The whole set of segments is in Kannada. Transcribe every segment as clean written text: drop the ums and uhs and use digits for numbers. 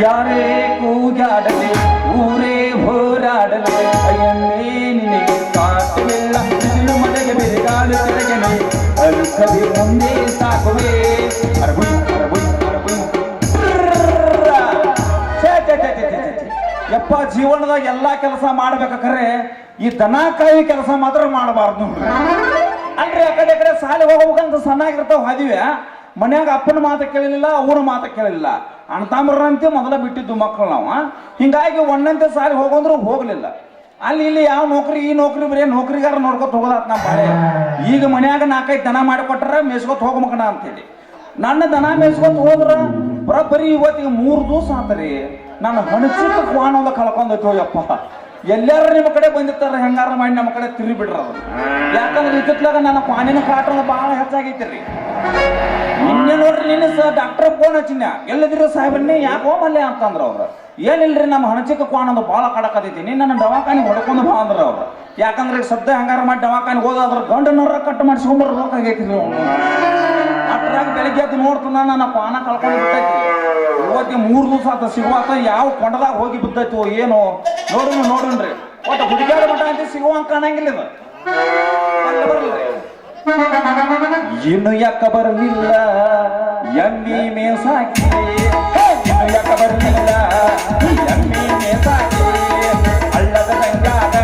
ಯಾರೇ ಕೂಗಾಡಲಿ ಊರೇ ಹೋರಾಡಲಿ ಅಯ್ಯನ್ನೇ ಸಾಕುವಿಲ್ಲ ನಿನ್ನ ಮನೆಗೆ ಬಿರುಗಾಳು ತೆರೆಗನೆ ಅಳುಕದೆ ಮುಂದೆ ಸಾಕುವೆ ಅರಬುಯ್ ಅರಬುಯ್ ಅರಬುಯ್. ಯಪ್ಪ ಜೀವನದಾಗ ಎಲ್ಲಾ ಕೆಲಸ ಮಾಡ್ಬೇಕಾರೆ ಈ ದನಕಾಯಿ ಕೆಲಸ ಮಾತ್ರ ಮಾಡಬಾರ್ದು ನೋಡ್ರಿ. ಅಲ್ರಿ ಆ ಕಡೆ ಕಡೆ ಸಾಲಿ ಹೋಗ್ಬೇಕಂತ ಸಣ್ಣಾಗಿರ್ತಾವ ಹಾದಿವೆ ಮನ್ಯಾಗ ಅಪ್ಪನ ಮಾತು ಕೇಳಲಿಲ್ಲ ಅವನ ಮಾತು ಕೇಳಲಿಲ್ಲ ಅಣ್ತಾಮ್ರಂತೆ ಮೊದಲ ಬಿಟ್ಟಿದ್ದು ಮಕ್ಕಳು ನಾವು. ಹಿಂಗಾಗಿ ಒಂದಂತೆ ಸಾಲಿ ಹೋಗಂದ್ರು ಹೋಗ್ಲಿಲ್ಲ. ಅಲ್ಲಿ ಇಲ್ಲಿ ಯಾವ ನೌಕರಿ ಈ ನೌಕರಿ ಬರೀ ನೌಕರಿಗಾರ ನೋಡ್ಕೊತ ಹೋಗೋದಾತ್ ನಮ್ಮ ಬಾಳೆ. ಈಗ ಮನ್ಯಾಗ 4-5 ದನ ಮಾಡಿಕೊಟ್ರ ಮೇಸ್ಕೊತ ಹೋಗ್ಮಕಣ ಅಂತೇಳಿ ನನ್ನ ದನ ಮೇಸ್ಕೊತ ಹೋದ್ರ ಬರೀ ಇವತ್ತಿಗೆ 3 ದಿವಸ ಆತರಿ ನಾನು ಹಣಚಿಟ್ಟು ಕ್ವಾನೊಂದ ಕಳ್ಕೊಂಡೈತೋ ಯಪ್ಪ. ಎಲ್ಲಾರ ನಿಮ್ಮ ಕಡೆ ಬಂದಿರ್ತಾರ ಹೆಂಗಾರ ಮಾಡಿ ನಮ್ಮ ಕಡೆ ತಿರುಗಿ ಬಿಡ್ರ ಅವ್ರು. ಯಾಕಂದ್ರೆ ಇತ್ತಿತ್ಲಾಗ ನನ್ನ ಕ್ವಾನಿನ ಕಾಟ ಬಹಳ ಹೆಚ್ಚಾಗೈತಿರಿ. ನಿನ್ನೆ ನೋಡ್ರಿ ನಿನ್ನೆ ಡಾಕ್ಟರ್ ಫೋನ್ ಹಚ್ಚಿನ ಎಲ್ಲದಿರೋ ಸಾಹೇಬ್ರನ್ನೇ ಯಾಕೋ ಮಲ್ಲೆ ಅಂತಂದ್ರ ಅವ್ರು. ಏನಿಲ್ರಿ ನಮ್ಮ ಹಣಚಿಕ ಕ್ವಾನೊಂದು ಭಾಳ ಕಡಕತೈತಿ ನನ್ನ ದವಾಖಾನಿಗೆ ಹೊಡ್ಕೊಂಡು ಬಾ ಅಂದ್ರ ಅವ್ರು. ಯಾಕಂದ್ರೆ ಸದ್ಯ ಹಂಗಾರ ಮಾಡಿ ದವಾಖಾನಿಗೆ ಹೋದಾದ್ರ ಗಂಡನವ್ರ ಕಟ್ ಮಾಡಿಸ್ಕೊಂಡ್ರ ಬೇಕಾಗೈತಿ. ಅಟ್ರಾಗ ಬೆಳಿಗ್ಗೆ ಅದು ನೋಡ್ತಾನ ನನ್ನ ಕ್ವಾನ ಕಳ್ಕೊಂಡು ಬಿಟ್ಟೈತಿ. ಇವತ್ತಿಗೆ 3 ದಿವಸ ಆತ ಸಿಗುವಾತ ಯಾವ ಕೊಂಡದಾಗ ಹೋಗಿ ಬಿದ್ದೈತಿ ಏನೋ ನೋಡ್ರಿ ಒಟ್ಟು ಹುಡುಗಾಡ ಬಿಟ್ಟ ಅಂತ ಸಿಗುವಂಗ ಕಾಣಂಗಿಲ್ಲ ಇದು. ಇನ್ನು ಯಾಕ ಬರಲಿಲ್ಲ ಎಮ್ಮಿ ಮೇಸಾಕಿ ಇನ್ನು ಯಾಕ ಬರಲಿಲ್ಲ ಎಮ್ಮಿ ಮೇಸಾಕಿ ಹಳ್ಳದ ಗಂಗಾಗ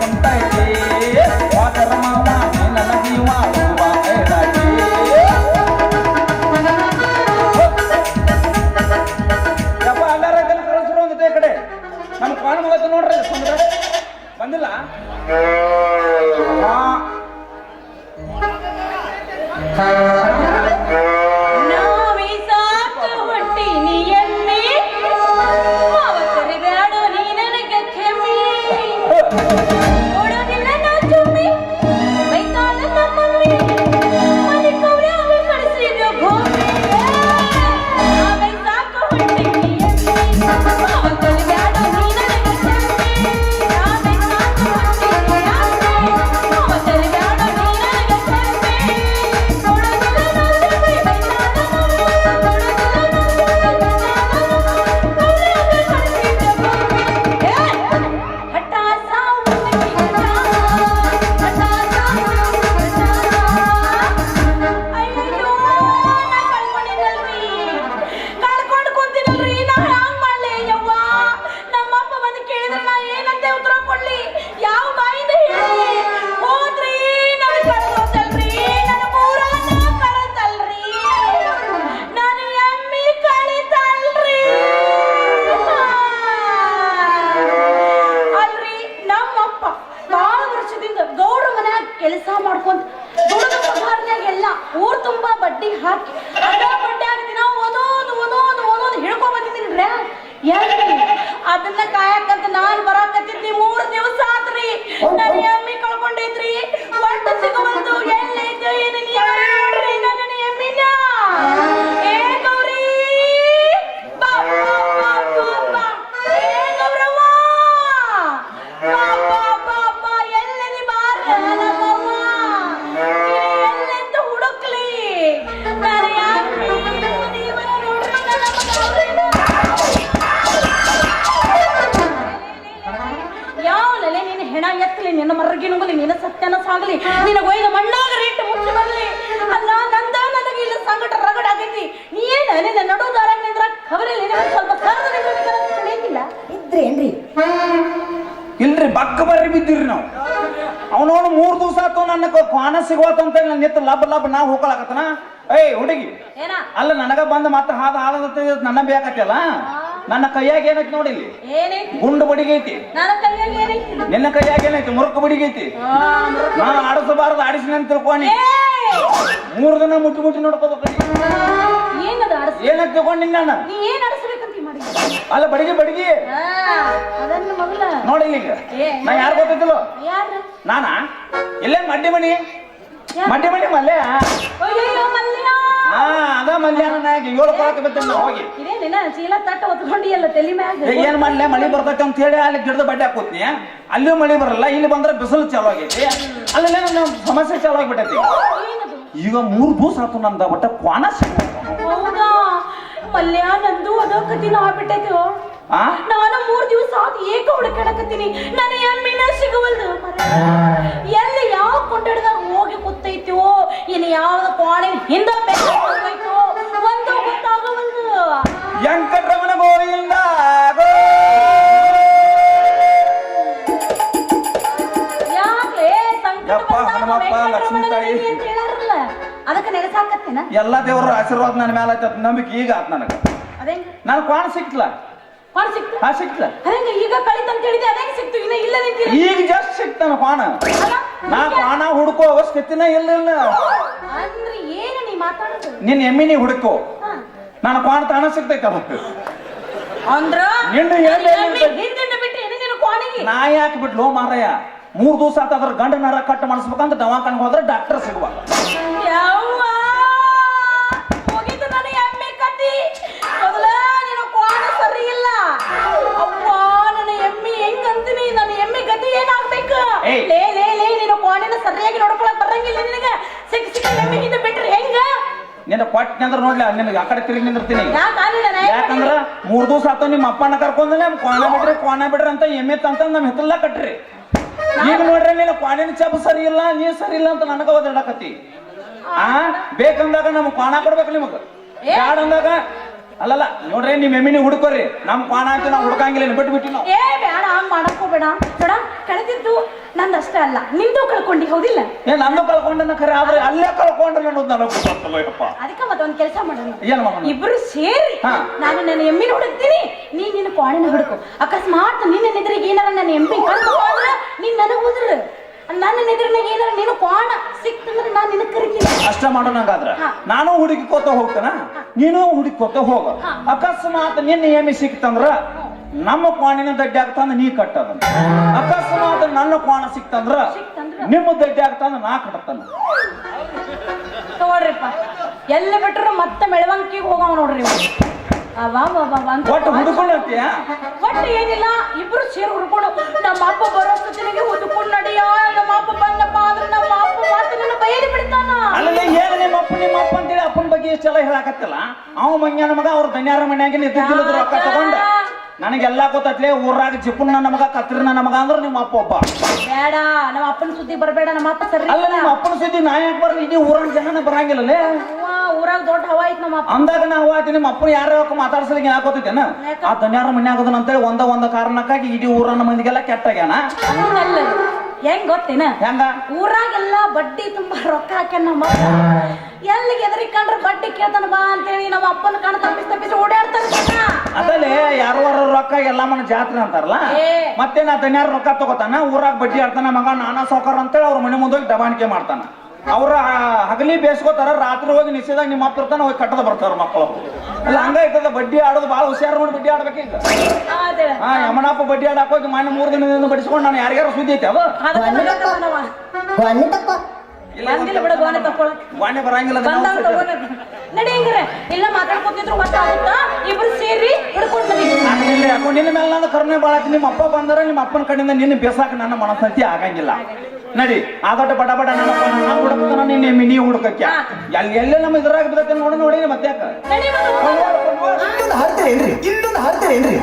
ಕುಂತೈತಿ ವಾದರ ಮಾತಾ ನನ್ನ ಜೀವ ಯಪ್ಪ ಅಲ್ಲಾರ ಕಳಿಸ್ರು ಒಂದಿದೆ ಈ ಕಡೆ ನಮ್ಮ ಕಾಣ ಮೂಲಕ ನೋಡ್ರಿ ಸಮುದ್ರ ಬಂದಿಲ್ಲ. ಕೆಲಸ ಮಾಡ್ಕೊಂತ ದುಡಿದ ಪಗಾರನಾಗೆಲ್ಲ ಊರ್ ತುಂಬಾ ಬಡ್ಡಿ ಹಾಕಿ ಅದ ಬಡ್ಡಿ ಹಾಕಿ ನಾವು ಓದೋದು ಹೇಳ್ಕೊಂಡ್ ಬಂದಿದ್ದೀನ್ರಿ. ಅದನ್ನ ಕಾಯಕಂತ ನಾನ್ ಬರಾಕತ್ತಿದ್ನಿ 3 ದಿವಸ ಆತ್ರಿ. ನನ್ನ ಎಮ್ಮಿ ಕಳ್ಕೊಂಡೈತ್ರಿ. ಒಟ್ಟು ಸಿಗುವಂತು ಎಲ್ಲೈತು ಏನು ನೋಡ್ರಿ ನನ್ನ ಎಮ್ಮಿನ. ಏ ಗೌರಿ ಬಾ ಏ ಗೌರವ್ವ ಬಾ ಎಲ್ಲದಿ ಬಾರ ನಮ್ಮವ್ವ ಎಲ್ಲೆಂತ ಹುಡುಕ್ಲಿ ನಾನು ಯಾಕೆ ಯಾವಲೇ ನೀನು ಹೆಣ ಎತ್ತಲಿ ನಿನ್ನ ಮರ್ಗಿನುಗಲಿ ನಿನ್ನ ಸತ್ಯನ ಸಾಗಲಿ ನಿನ್ನ ಒಯ್ದ ಮಣ್ಣಾಗ ರೇಟ್ ಮುಚ್ಚಿ ಬರಲಿ. ಅಲ್ಲ ನನಗೆ ಇಲ್ಲ ಸಂಕಟ ರಗಡ ಆಗೈತಿ. ನೀ ಏನ ನಿನ್ನ ನಡು ದಾರಾಗ ನಿಂದ್ರ ಖಬರಲ್ಲಿ ಸ್ವಲ್ಪ ಕರೆದಿಲ್ಲ ಇದ್ರೇನ್ರಿ? ಇಲ್ರಿ ಬಕ್ಕ ಬರ್ರಿ ಬಿದ್ದಿರಿ ನಾವು. ಅವನವನು 3 ದಿವಸ ಆತು ನನ್ನ ಕ್ವಾನ ಸಿಗುವತ್ತಂತ ನಿಂತ ಲಬ್ ನಾ ಹೋಗ್ಕೊಳಕತ್ತನ. ಏಯ್ ಹುಡುಗಿ ಅಲ್ಲ ನನಗ ಬಂದ ಮತ್ತೆ ಹಾದ ನನ್ನ ಬೇಕತ್ತಲ್ಲ. ನನ್ನ ಕೈಯಾಗ ಏನೈತಿ ನೋಡಿಲ್ಲಿ ಗುಂಡು ಬಡಿಗೈತಿ. ನಿನ್ನ ಕೈಯಾಗ ಏನೈತಿ ಮುರುಕು ಬಡಿಗೈತಿ. ನಾ ಆಡಿಸಬಾರದು ಆಡಿಸಿನ ಅಂತ ತಿಳ್ಕೊಂಡಿ 3 ದಿನ ಮುಟ್ಟಿ ನೋಡ್ಕೋಬೇಕು. ಏನಂತ ತಿಳ್ಕೊಂಡಿ ನಾನು ಅಲ್ಲ ಬಡಿಗೆ ನೋಡಿ ಈಗ ನಾ ಯಾರು ಗೊತ್ತಿದ್ದಿಲ್ಲ ನಾನಾ ಇಲ್ಲೇ ಮಡ್ಡಿ ಮಣಿ ಮಲ್ಲೆ ಅದ ಮಲ್ಯಾನ 7 ಕೊಳಕ್ಕೆ ಬಿಡ್ತೇನೆ ಹೋಗಿ ಚೀಲ ತಟ್ಟ ಹೊತ್ಕೊಂಡಿಯಲ್ಲ ತಲೆ ಮ್ಯಾಗ ಏನ್ ಮಾಡ್ಲೆ ಮಳಿ ಬರ್ತೈತೆ ಅಂತ ಹೇಳಿ ಅಲ್ಲಿ ಗಿಡದ ಬಡ್ಡೆ ಹಾಕೋತೀನಿ. ಅಲ್ಲೂ ಮಳಿ ಬರಲ್ಲ, ಇಲ್ಲಿ ಬಂದ್ರೆ ಬಿಸಿಲು ಚಾಲು ಆಗೈತಿ. ಅಲ್ಲೇ ನನ್ನ ಸಮಸ್ಯೆ ಚಾಲು ಆಗ್ಬಿಟ್ಟೈತಿ. ಈಗ 3 ದಿವಸ ಆತು ನಂದ ಒಟ್ಟ ಕ್ವಾನ ಹೌದಾ ಮಲ್ಯ ನಂದು ಅದ ಕತ್ತಿನ ಆಗ್ಬಿಟ್ಟೈತಿ ಆ ನಾನು 3 ದಿವಸ ಆದ ಏಕ ಹುಡುಕಾಡಕತ್ತೀನಿ ನನ್ನ ಎಮ್ಮಿನ ಸಿಗವಲ್ದು ಎಲ್ಲಿ ಯಾವ ಕೊಂಡಾಡದಾಗ ಹೋಗಿ ಕೂತೈತೋ ಇನ್ನು ಯಾವ್ದ ಕೋಣೆ ಹಿಂದ ಹೋಯ್ತು ಒಂದು ಗೊತ್ತಾಗವಲ್ದು ವೆಂಕಟರಮಣ ಗೋವಿಂದ ಯಾಕೆ ಯಪ್ಪ, ಹನುಮಪ್ಪ, ಲಕ್ಷ್ಮೀ ತಾಯಿ. ಅಂತ ಹೇಳಾರಲ್ಲ ಅದಕ್ಕೆ ನೆಗಸಾಕತ್ತೇನ ಎಲ್ಲಾ ದೇವರ ಆಶೀರ್ವಾದ ನನ್ನ ಮೇಲೆ ಆಯ್ತ ನಂಬಿಕೆ ಈಗ ಆತ್ ನನಗ ಅದೇಂಗ ನನ್ ಕ್ವಾಣ ಸಿಕ್ತಲ್ಲ ಕೋಣ ಸಿಕ್ತು ಹಾ ಸಿಕ್ತಲ್ಲ ಅದೇಂಗ ಈಗ ಕಳಿತಂತ ಹೇಳಿದೆ ಅದೇಂಗ ಸಿಕ್ತು ಇನ್ನ ಇಲ್ಲ ನಿಂತಿಲ್ಲ ಈಗ ಜಸ್ಟ್ ಸಿಕ್ತಾನ ಕ್ವಾಣ ನಾ ಕ್ವಾಣ ಹುಡುಕೋ ಅವಶ್ಯಕತೆನ ಇಲ್ಲ ಅಂದ್ರೆ ಏನು ನೀ ಮಾತಾಡೋದು ನಿನ್ ಎಮ್ಮಿನಿ ಹುಡುಕೋ ಹಾ. ನಾನು ಕ್ವಾಣ ತಾಣ ಸಿಗ್ತೈತ ಅದಕ್ಕೆ ಅಂದ್ರ ನಿಂದು ಎಲ್ಲಿ ಹಿಂದಿಂದ ಬಿಟ್ಟು ಏನೇನು ಕೋಣಿಗೆ ನಾ ಯಾಕೆ ಬಿಡ್ಲೋ ಮಾರಯ್ಯ 3 ದಿವಸ ಆತ ಅದ್ರ ಗಂಡ ನರ ಕಟ್ ಮಾಡಿಸ್ಬೇಕಂತ ದವಾಖಾನೆಗೆ ಹೋದ್ರೆ ಡಾಕ್ಟರ್ ಸಿಗುವಾಗ ಯವ್ವ ಹೋಗಿದ್ದು ನನಗೆ ಎಮ್ಮೆ ಕತ್ತಿ ಮೊದಲ ನಿನ್ನ ಕೋಣ ಸರಿ ಇಲ್ಲ ಅವ್ವ ನನ್ನ ಎಮ್ಮೆ ಹೆಂಗಂತೀನಿ ನನ್ನ ಎಮ್ಮೆ ಗತಿ ಏನಾಗ್ಬೇಕು ಏಯ್. ಲೇ ಲೇ ಲೇ ನಿನ್ನ ಕೋಣಿನ ಸರಿಯಾಗಿ ನೋಡ್ಕೊಳಕ್ ಬರಂಗಿಲ್ಲ ನಿನಗ ಸಿಕ್ಕ ಎಮ್ಮೆ ಹಿಂದೆ ಬಿಟ್ರೆ ಹೆಂಗ ನಿನ್ನ ಕೊಟ್ಟಿ ಅಂದ್ರೆ ನೋಡ್ಲಿ ನಿನಗೆ ಆ ಕಡೆ ತಿರುಗಿ ನಿಂದಿರ್ತೀನಿ ಯಾಕಂದ್ರ 3 ದಿವಸ ಆತ ನಿಮ್ಮ ಅಪ್ಪನ ಕರ್ಕೊಂಡ್ಲೆ ಕೋಣ ಬಿಡ್ರಿ ಅಂತ ಎಮ್ಮೆ ಅಂತ ನಮ್ಮ ಹೆತ್ತಲ್ಲ ಕಟ್ರಿ ಈಗ ನೋಡ್ರಿ ನೀನು ಕ್ವಾಣಿನ ಚಪ್ ಸರಿ ಇಲ್ಲ ನೀ ಸರಿ ಇಲ್ಲ ಅಂತ ನನಗ ಒದಡಕತ್ತಿ ಆ ಬೇಕಂದಾಗ ನಮ್ ಕ್ವಾಣ ಕೊಡ್ಬೇಕು ನಿಮಗ ಬ್ಯಾಡ ಅಂದಾಗ ಅಲ್ಲಲ್ಲ ನೋಡ್ರಿ ನಿಮ್ ಎಮ್ಮಿನಿ ಹುಡುಕೋರಿ ನಮ್ ಕ್ವಾಣ ಅಂತ ನಾವು ಹುಡುಕಂಗಿಲ್ಲ ಬಿಟ್ಬಿಟ್ಟಿ ನಾವು ಏ ಬೇಡ ಹಂಗ್ ಮಾಡಕ್ ಹೋಗ್ಬೇಡ ನೋಡ ಕಳೆದಿದ್ದು ನಂದಷ್ಟೇ ಅಲ್ಲ ನಿಂದು ಕಳ್ಕೊಂಡಿ ಹೌದಿಲ್ಲ ಏ ನಂದು ಕಳ್ಕೊಂಡನ ಖರೆ ಆದ್ರೆ ಅಲ್ಲೇ ಕಳ್ಕೊಂಡ್ರೆ ಅನ್ನೋದು ನನಗೆ ಗೊತ್ತಲ್ಲ ಯಪ್ಪ ಅದಕ್ಕೆ ಮತ್ತೊಂದ್ ಕೆಲಸ ಮಾಡೋಣ ಏನ್ ಮಾಡೋಣ ಇಬ್ರು ಸೇರಿ ಹಾ. ನಾನು ನನ್ನ ಎಮ್ಮಿನ ಹುಡುಕ್ತೀನಿ ನೀ ನಿನ್ನ ಕೋಣಿನ ಹುಡುಕು ಅಕಸ್ಮಾತ್ ನಿನ್ನ ಎದುರಿಗೆ ಏನಾರ ನನ್ನ ಎಮ್ಮಿ ಕಳ್ಕೊಂಡ್ರ ನೀನ್ ನನಗ್ ಉದ್ರ ನನ್ನ ಎದುರಿನಾಗ ಏನಾರ ನೀನು ಕೋಣ ಸಿಕ್ತಂದ್ರೆ ನಾನು ನಿನಗ್ ಕರಿತೀನಿ ಅಷ್ಟ ಮಾಡೋಣ ಹಂಗಾದ್ರ ಹಾ. ನಾನು ಹುಡುಕಿಕೋತ ಹೋಗ್ತಾನ ನೀನು ಹುಡುಕಿಕೋತ ಹೋಗ ಹಾ. ಅಕಸ್ಮಾತ್ ನಿನ್ನ ಏಮಿ ಸಿಕ್ತಂದ್ರ ನಮ್ಮ ಕ್ವಾಣಿನ ದಡ್ಡಿ ಆಗ್ತಾನ ನೀ ಕಟ್ಟದ ಅಕಸ್ಮಾತ್ ನನ್ನ ಕ್ವಾಣ ಸಿಕ್ತಂದ್ರ ನಿಮ್ಮ ದಡ್ಡಿ ಆಗ್ತಾನ ನಾ ಕಟ್ಟತಾನ ತಗೊಳ್ರಿಪ್ಪ ಎಲ್ಲಿ ಬಿಟ್ರು ಮತ್ತೆ ಮೆಳವಂಕಿಗೆ ಹೋಗವ ನೋಡ್ರಿ ಇವ. ಅವಾ ಒಟ್ಟು ಹುಡುಕೊಂಡಂತೀಯ ಒಟ್ಟು ಏನಿಲ್ಲ ಇಬ್ರು ಸೇರಿ ಹುಡ್ಕೊಂಡು ನಮ್ಮ ಅಪ್ಪ ಬರೋಷ್ಟೊತ್ತಿನಿಗೆ ಹುಡ್ಕೊಂಡು ನಡಿಯ ನಮ್ಮ ಅಪ್ಪ ಬಂದಪ್ಪ ಅಂದ್ರೆ ನಮ್ಮ ಅಪ್ಪ ಮಾತ್ರ ನನ್ನ ಬಯಲಿ ಬಿಡ್ತಾನ ಅಲ್ಲಲ್ಲಿ ಏನು ನಿಮ್ಮ ಅಪ್ಪ ಅಂತೇಳಿ ಅಪ್ಪನ ಬಗ್ಗೆ ಇಷ್ಟೆಲ್ಲ ಹೇಳಾಕತ್ತಿಲ್ಲ ಅವ ಮಂಗ್ಯಾನ ಮಗ ಅವ್ರ ಧನ್ಯಾರ ಮನ್ಯಾಗ ನಿಂತಿದ್ರು ರೊಕ್ಕ ತಗೊಂಡ ನನಗೆಲ್ಲಾ ಗೊತ್ತತ್ಲೆ ಊರಾಗ ಜಿಪ್ಪುನ ನನ್ನ ಮಗ ಕತ್ರಿನ ನನ್ನ ಮಗ ಅಂದ್ರೆ ನಿಮ್ಮ ಅಪ್ಪ ಒಬ್ಬ ಬೇಡ ನಮ್ಮ ಅಪ್ಪನ ಸುದ್ದಿ ಬರಬೇಡ ನಮ್ಮ ಅಪ್ಪ ಸರಿ ಅಲ್ಲ ನಿಮ್ಮ ಅಪ್ಪನ ಸುದ್ದಿ ನಾ ಯಾಕೆ ಬರ್ಲಿ ಇಡೀ ಊರಾಗ ಜನನ ಬರಂಗಿಲ್ಲಲೇ ಊರಾಗ ದೊಡ್ಡ ಹವಾ ಐತ್ ನಮ್ಮ ಅಪ್ಪ ಅಂದಾಗ ನಾವು ಆಯ್ತು ನಿಮ್ಮ ಅಪ್ಪನ ಯಾರ ಮಾತಾಡ್ಸಲಿಕ್ಕೆ ಯಾಕೋತೈತೇನ ಆ ಧನ್ಯಾರ ಮನ್ಯಾಗದನ ಅಂತೇಳಿ ಒಂದ ಕಾರಣಕ್ಕಾಗಿ ಇಡೀ ಊರನ್ನ ಮಂದಿಗೆಲ್ಲ ಕೆಟ್ಟಾಗ್ಯಾನ ಹಂಗಲ್ಲ ಹೆಂಗ್ ಗೊತ್ತೇನ ಹೆಂಗ ಊರಾಗೆಲ್ಲ ಬಡ್ಡಿ ತುಂಬಾ ರೊಕ್ಕ ಹಾಕ್ಯಾನ ನಮ್ಮ ಅಪ್ಪ ಎಲ್ಲಿಗೆ ಎದರಿಕೊಂಡ್ರೆ ಬಡ್ಡಿ ಕೇಳ್ತಾನ ಬಾ ಅಂತೇಳಿ ನಮ್ಮ ಅಪ್ಪನ ಕಣ ತಪ್ಪಿಸಿ ಓಡಾಡ್ತಾನ ಅದಲ್ಲೇ ಯಾರು ರೊಕ್ಕ ಎಲ್ಲ ಮನ ಜಾತ್ರೆ ಅಂತಾರಲ್ಲ ಮತ್ತೇನ ಧನ್ಯಾರ ರೊಕ್ಕ ತಗೋತಾನ ಊರಾಗ ಬಡ್ಡಿ ಆಡ್ತಾನ ಮಗ ನಾನಾ ಸಾವ್ಕಾರ ಅಂತೇಳಿ ಅವ್ರ ಮನೆ ಮುಂದೆ ಹೋಗಿ ದಬಾಣಿಕೆ ಮಾಡ್ತಾನ ಅವ್ರ ಹಗಲಿ ಬೇಸ್ಕೋತಾರ ರಾತ್ರಿ ಹೋಗಿ ನಿಶ್ಚಿದಾಗ ನಿಮ್ಮ ಅಪ್ಪ ಇರ್ತಾನ ಹೋಗಿ ಕಟ್ಟದ ಬರ್ತಾರ ಮಕ್ಕಳು ಅಲ್ಲ ಹಂಗಾಯ್ತದ ಬಡ್ಡಿ ಆಡೋದು ಭಾಳ ಹುಷಾರು ಮಾಡಿ ಬಡ್ಡಿ ಆಡ್ಬೇಕೀಗ ಹಾ ಯಮನಪ್ಪ ಬಡ್ಡಿ ಆಡಕ್ ಹೋಗಿ ಮೊನ್ನೆ 3 ದಿನದಿಂದ ಬಡಿಸ್ಕೊಂಡು ನಾನು ಯಾರ್ಯಾರು ಸುದ್ದಿ ಐತೆ ಅವ ವಾಣೆ ಬರಂಗಿಲ್ಲ ಇಲ್ಲ ಮಾತಾಡ್ಕೊತಿದ್ರು ಗೊತ್ತಾಗುತ್ತಾ ಇಬ್ರು ಸೇರಿ ಹಿಡ್ಕೊಂಡು ಯಾಕೋ ನಿನ್ನ ಮೇಲೆ ನಾನು ಕರುಣೆ ಬಾಳಾಕಿ ನಿಮ್ಮ ಅಪ್ಪ ಬಂದರೆ ನಿಮ್ಮ ಅಪ್ಪನ ಕಡೆಯಿಂದ ನಿನ್ನ ಬೇಸಾಕ ನನ್ನ ಮನಸ್ಥಿತಿ ಆಗಂಗಿಲ್ಲ ನಡಿ ಆದೊಡ್ಡ ಬಡ ಬಡ ನನ್ನ ಹುಡುಕ್ತಾನ ನಿನ್ನ ಮಿನಿ ಹುಡುಕಕ್ಕೆ ಎಲ್ಲೇ ನಮ್ಮ ಇದ್ರಾಗ ಬಿದ್ದತ್ತೆ ನೋಡಿ ಮತ್ತೆ ಯಾಕ ಇನ್ನೊಂದು ಹಾಡ್ತೇನ್ರಿ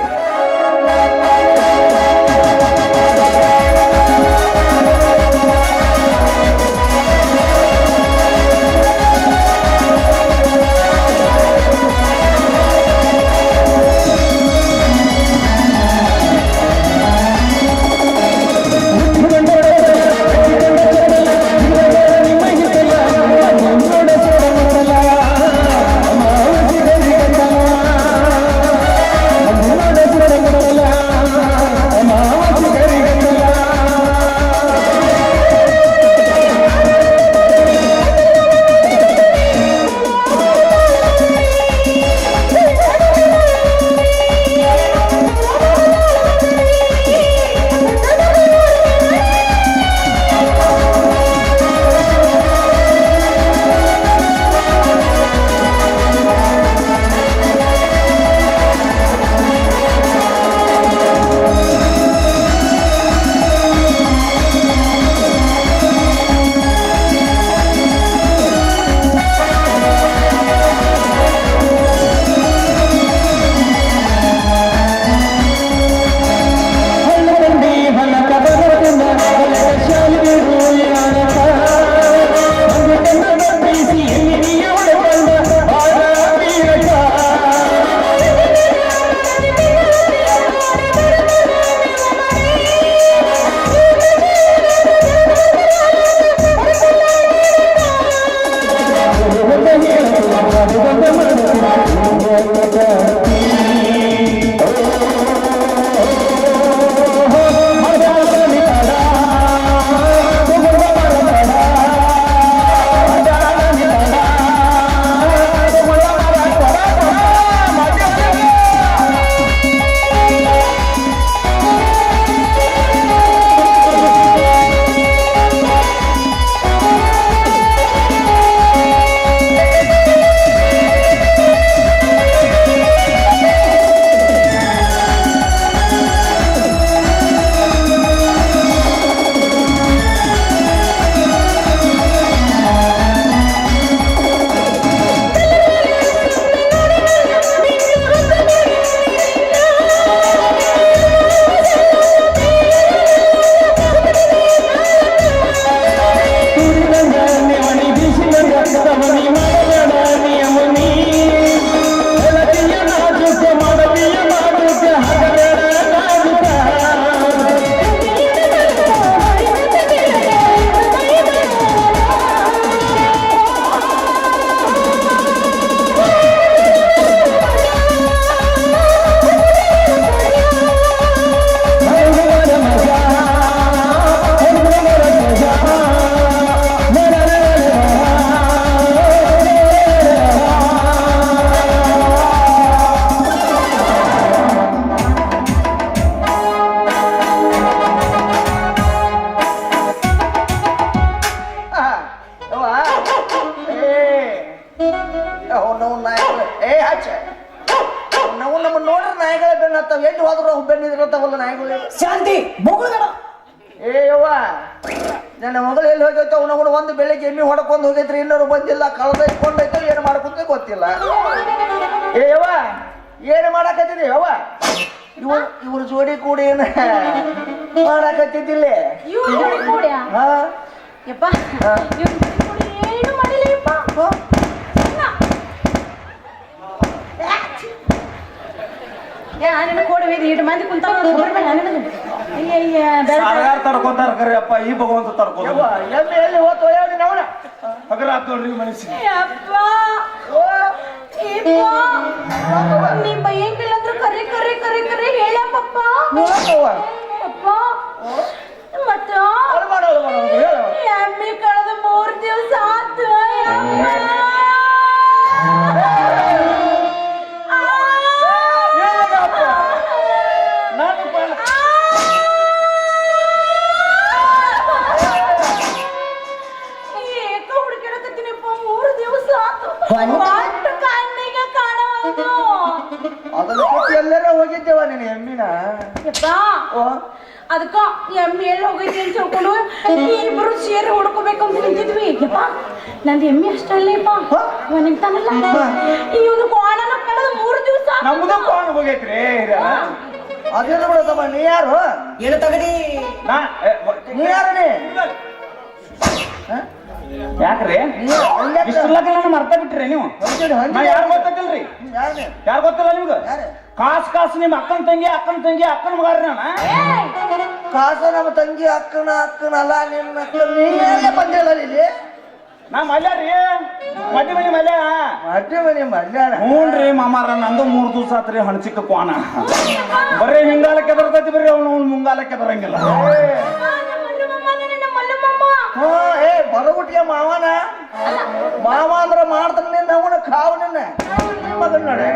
ಹಚ್ಚ ನಾವು ನಮ್ಮ ನೋಡ್ರ ನಾಯಿಗಳ ಬೆನ್ನತ್ತಾವ ಎಲ್ಲಿ ಹೋದ್ರು ಬೆನ್ನಿದಿರತ್ತಾವಲ್ಲ ನಾಯಿಗಳು ಶಾಂತಿ ಬೊಗಳುಗಡ ಏ ಯವ್ವ ನನ್ನ ಮಗಳು ಎಲ್ಲಿ ಹೋಗೈತೆ ಅವನಗಳು ಒಂದು ಬೆಳಿಗ್ಗೆ ಎಮ್ಮಿ ಹೊಡ್ಕೊಂಡು ಹೋಗೈತ್ರಿ ಇನ್ನೊರು ಬಂದಿಲ್ಲ ಕಳೆದ ಇಟ್ಕೊಂಡೈತೆ ಏನು ಮಾಡ್ಕೊಂತ ಗೊತ್ತಿಲ್ಲ ಏ ಯವ್ವ ಏನು ಮಾಡಕತ್ತಿದ್ರಿ ಯವ್ವ ಇವ್ರ ಜೋಡಿ ಕೂಡಿ ಏನ ಮಾಡಕತ್ತಿದ್ದಿಲ್ಲ ಇವ್ರು ಜೋಡಿ ಕೂಡ್ಯ? ಹಾ ಯಪ್ಪ ಇವ್ರು ಜೋಡಿ ಕೂಡಿ ಏನು ಮಾಡಿಲ್ಲ ಯಪ್ಪ. ಸುಮ್ನ. ನಿನ್ನ ಕೋಡಿ ಇಟ್ಟು ಮಂದಿ ಕುಂತಾವ ಬರ್ಬೇಡ ನನಗೆ. ಅಯ್ಯ ಬೇಡ ಸಾರಗಾರ ತಡ್ಕೊಂತಾರ ಕರೆ ಅಪ್ಪ ಈ ಭಗವಂತ ತಡ್ಕೊಂಡ ಯವ್ವ ಎಮ್ಮೆ ಎಲ್ಲಿ ಹೋತು ಹೇಳಿ ನವನ ಹಗರ ಆತ್ ನೋಡ್ರಿ ಮನುಷ್ಯ ಯಪ್ಪ ನಿಮ್ಮ ಹೆಂಗಿಲ್ಲ ಅಂದ್ರೆ ಕರಿ ಕರಿ ಕರಿ ಕರಿ ಹೇಳಪ್ಪಪ್ಪ ಅಪ್ಪ ಮತ್ತ ಎಮ್ಮೆ ಕಳೆದ 3 ದಿವಸ ಆತು ಏಕ ಹುಡುಕಿಡಕತ್ತೀನಪ್ಪ 3 ದಿವಸ ಆತು ಒಟ್ಟು ಕಣ್ಣಿಗೆ ಕಾಣವಲ್ದು ಅದನ್ನ ಬಿಟ್ಟು ಎಲ್ಲರ ಹೋಗಿದ್ದೇವ ನೀನು ಎಮ್ಮಿನ ಯಪ್ಪ ಅದಕ್ಕ ಎಮ್ಮೆ ಎಲ್ಲಿ ಹೋಗೈತಿ ಅಂತ ಹೇಳ್ಕೊಂಡು ಇಬ್ರು ಸೇರಿ ಹುಡ್ಕೋಬೇಕು ಅಂತ ನಿಂತಿದ್ವಿ ಯಪ್ಪ ನಂದು ಎಮ್ಮೆ ಅಷ್ಟಲ್ಲೇಪ್ಪ ನಿಂತಾನಲ್ಲ ಇವನು ಕೋಣನ ಕಳೆದ 3 ದಿವಸ ನಮ್ದು ಕೋಣ ಹೋಗೈತ್ರಿ ಅದೇನು ಬಿಡತ್ತಮ್ಮ ನೀ ಯಾರು ಏನು ತಗಡಿ ನೀ ಯಾರು ನೀ ಯಾಕ್ರಿ ಇಷ್ಟಲ್ಲಕ್ಕೆ ನಾನು ಮರ್ತ ಬಿಟ್ರಿ ನೀವು ನಾ ಯಾರು ಗೊತ್ತಿಲ್ರಿ ಯಾರು ಗೊತ್ತಿಲ್ಲ ನಿಮ್ಗೆ ಕಾಸು ನಿಮ್ಮ ಅಕ್ಕನ ಅಕ್ಕನ ಮಗಾರಿ ನಾನು ಕಾಸ ನಮ್ಮ ತಂಗಿ ಅಕ್ಕನ ಅಲ್ಲ ನಿನ್ನ ನೀ ಎಲ್ಲೇ ಬಂದಿಲ್ಲ ಇಲ್ಲಿ ನಾ ಮಲ್ಯ ರೀ ಮಡ್ಡಿ ಮನಿ ಮಲ್ಯ ಅಡ್ಡಿ ಮನೆ ಮಲ್ಯಾಣ ಹ್ಞೂನ್ರಿ ಮಾಮಾರ ನಂದು 3 ದಿವಸ ಆತ್ರಿ ಹಣಚಿಕ್ಕ ಕೋಣ ಬರೀ ಹಿಂಗಾಲಕ್ಕೆ ಎದರ್ತೈತಿ ಬರ್ರಿ ಅವ್ನು ಮುಂಗಾಲಕ್ಕೆ ಬರಂಗಿಲ್ಲ ಏ ಬರಗುಟ್ಟಿಗೆ ಮಾವನ ಮಾವ ಅಂದ್ರ ಮಾಡ್ತಾನೆ ನಿನ್ನ ಅವನ ಕಾವು ನಿನ್ನ ಮಗನ್ ನೋಡಿ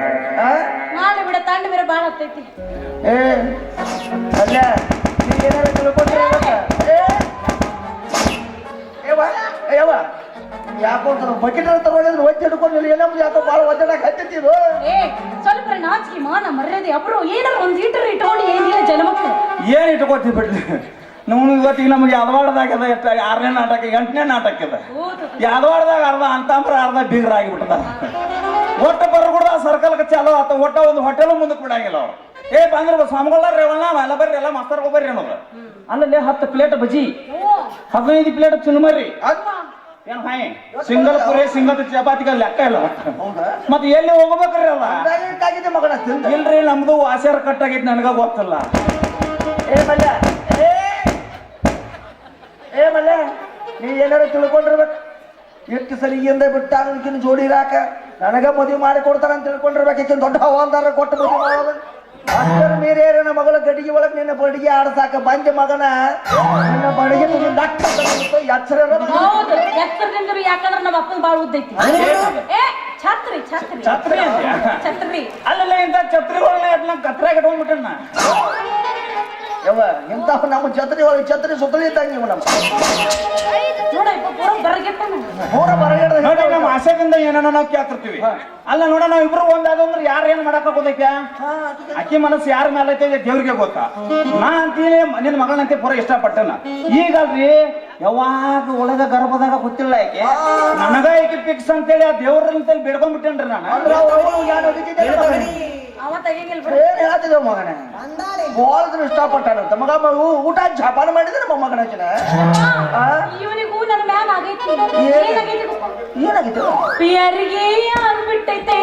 ನಾಳೆ ಬಿಡ ತಂಡ ಬೇರೆ ಬಾಳ ಹತ್ತೈತಿ ಏ ಅಲ್ಲ ನೀ ಏನಾರ ತಿಳ್ಕೊಂಡ್ರೆ ಯಾಕೋ ಬಕೆಟ್ ತಗೊಂಡಿದ್ರೆ ಒತ್ತಿ ಹಿಡ್ಕೊಂಡು ಏನಂಬುದು ಯಾಕೋ ಭಾಳ ಒದ್ದಾಡಕ್ ಹತ್ತಿದ್ದು ಏ ಸ್ವಲ್ಪ ನಾಚಿಕೆ ಮಾನ ಮರ್ಯಾದೆ ಅಬ್ರು ಏನಾರ ಒಂದ್ ಲೀಟರ್ ಇಟ್ಕೊಂಡು ಏನಿಲ್ಲ ಜನಮಕ್ಕಳು ಏನ್ ಇಟ್ಕೋತಿ ಬಿಡ್ರಿ ನಾವು ಇವತ್ತಿಗೆ ನಮಗೆ ಯಾದವಾಡದಾಗ ಎಷ್ಟು 6ನೇ ನಾಟಕ 8ನೇ ನಾಟಕ ಇದೆ ಯಾದವಾಡದಾಗ ಅರ್ಧ ಅಂತಾಂಬ್ರ ಅರ್ಧ ಬೀಗ್ರ ಆಗಿಬಿಟ್ಟದ ಒಟ್ಟ ಬರಗುಡ್ದ ಸರ್ಕಲ್ಗೆ ಚಾಲೋ ಆತ ಒಟ್ಟ ಒಂದು ಹೋಟೆಲ್ ಮುಂದಕ್ಕೆ ಬಿಡಂಗಿಲ್ಲ ಅವ್ರು ಏ ಬಂದ್ರೆ ಸ್ವಾಮಿಗಳ ರೇವಣ್ಣ ಎಲ್ಲ ಬರ್ರಿ ಎಲ್ಲ ಮಾಸ್ತರ್ಗೋ ಬರ್ರಿ ಅನ್ನೋದು ಅಲ್ಲಲ್ಲಿ 10 ಪ್ಲೇಟ್ ಬಜ್ಜಿ 15 ಪ್ಲೇಟ್ ಚುನ್ಮರಿ ಏನ್ ಹಾಯ್ ಸಿಂಗಲ್ ಪುರಿ ಸಿಂಗಲ್ ಚಪಾತಿಗೆ ಲೆಕ್ಕ ಇಲ್ಲ ಮತ್ತೆ ಎಲ್ಲಿ ಹೋಗ್ಬೇಕ್ರಿ ಅಲ್ಲ ಮಗನ ತಿಂದ ಇಲ್ರಿ ನಮ್ದು ವಾಸ್ಯಾರ ಕಟ್ಟಾಗೈತಿ ನನಗ ಗೊತ್ತಿಲ್ಲ ಏ ಮಲ್ಯ ಏ ಮಲ್ಯ ನೀ ಏನಾರು ತಿಳ್ಕೊಂಡಿರ್ಬೇಕು ಎಷ್ಟು ಸಲಿಗೆಯಿಂದ ಬಿಟ್ಟ ಅದಕ್ಕಿನ್ನ ಜೋಡಿ ಇರಾಕ ನನಗ ಮದುವೆ ಮಾಡಿ ಕೊಡ್ತಾರಂತ ತಿಳ್ಕೊಂಡಿರ್ಬೇಕು ದೊಡ್ಡ ಹವಾಲ್ದಾರ ಕೊಟ್ಟು ಮದುವೆ ಮಾಡೋದು ಅಷ್ಟರ ಮೀರೇ ನನ್ನ ಮಗಳ ಗಡಿಗೆ ಒಳಗೆ ನಿನ್ನ ಬಡಿಗೆ ಆಡ್ಸಾಕ ಬಂದ ಮಗನ ನನ್ನ ಬಡಿಗೆ ಎಚ್ಚರ ಹೌದು ಎತ್ತರದಿಂದ ಯಾಕಂದ್ರೆ ನಮ್ಮ ಅಪ್ಪನ ಬಾಳ ಉದ್ದೈತಿ ಏ ಛತ್ರಿ ಛತ್ರಿ ಛತ್ರಿ ಅಂದ್ಯಾ? ಛತ್ರಿ ಅಲ್ಲೆಲ್ಲ ಇಂಥ ಛತ್ರಿಗಳನ್ನ ಎಲ್ಲ ಕತ್ರಾಗ ಇಟ್ಕೊಂಡ್ಬಿಟ್ಟಣ್ಣ ಯವ್ವ ಇಂಥವ್ ನಮ್ಮ ಛತ್ರಿ ಸುತ್ತಲೂ ಇದ್ದಂಗೆ ಇವು ನಮ್ಮ ನೋಡಪ್ಪ ಪೂರ ಬರಗೆಟ್ಟನ ಪೂರ ಬರಗಡೆ ನೋಡಿ ನಮ್ಮ ಆಸೆದಿಂದ ಏನೇನೋ ನಾವು ಕೇಳ್ತಿರ್ತೀವಿ ಅಲ್ಲ ನೋಡ ನಾವ್ ಇಬ್ರು ಒಂದಾದಂದ್ರೆ ಯಾರು ಏನ್ ಮಾಡಕ್ ಗೊತ್ತೈತ ಅಕ್ಕಿ ಮನಸ್ಸು ಯಾರ ಮೇಲೆ ಐತೆ ದೇವ್ರಿಗೆ ಗೊತ್ತಾ ನಾ ಅಂತೀನಿ ನಿನ್ನ ಮಗಳಂತೆ ಪೂರ ಇಷ್ಟಪಟ್ಟನ ಈಗಲ್ರಿ ಯಾವಾಗ ಒಳಗ ಗರ್ಭದಾಗ ಗೊತ್ತಿಲ್ಲ ಆಕೆ ನನಗ ಆಕೆ ಫಿಕ್ಸ್ ಅಂತೇಳಿ ಆ ದೇವ್ರಂತೇಳಿ ಬೇಡ್ಕೊಂಡ್ಬಿಟ್ಟೇನ್ರಿ ನಾನು ಅವ ತೆಗಿಂಗಿಲ್ಲ ಬಿಡು ಏನ್ ಹೇಳ್ತಿದ್ದೇವ ಮಗನ ಬಾಳದ್ರು ಇಷ್ಟಪಟ್ಟಾನಂತ ಮಗ ಊಟ ಜಪಾನ ಮಾಡಿದ್ರೆ ಮೊಮ್ಮಗನ ಇವನಿಗೂ ನನ್ನ ಮ್ಯಾಲ ಆಗೈತಿ ಏನಾಗೈತಿ ಏನಾಗಿತ್ತು ಪಿಯರಿಗೆ ಆಗ್ಬಿಟ್ಟೈತೆ